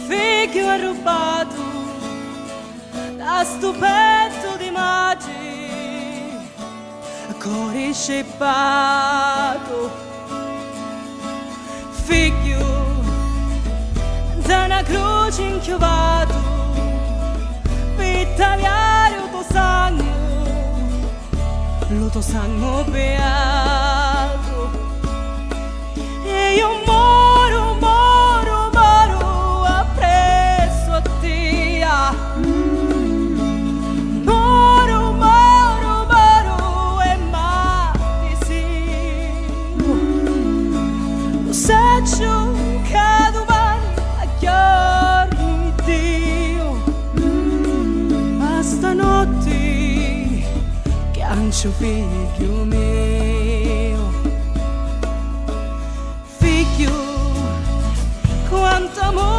figlio è rubato da stupendo di magi, cuore scippato, figlio da una croce inchiovato, per tagliare il tuo sangue, lo tuo sangue beato, e io moro, moro, moro appresso a te, moro, moro, moro e matti sì, lo saccio che domani a chiari Dio, ma stanotte che ancio figlio mio, figlio, quanto amore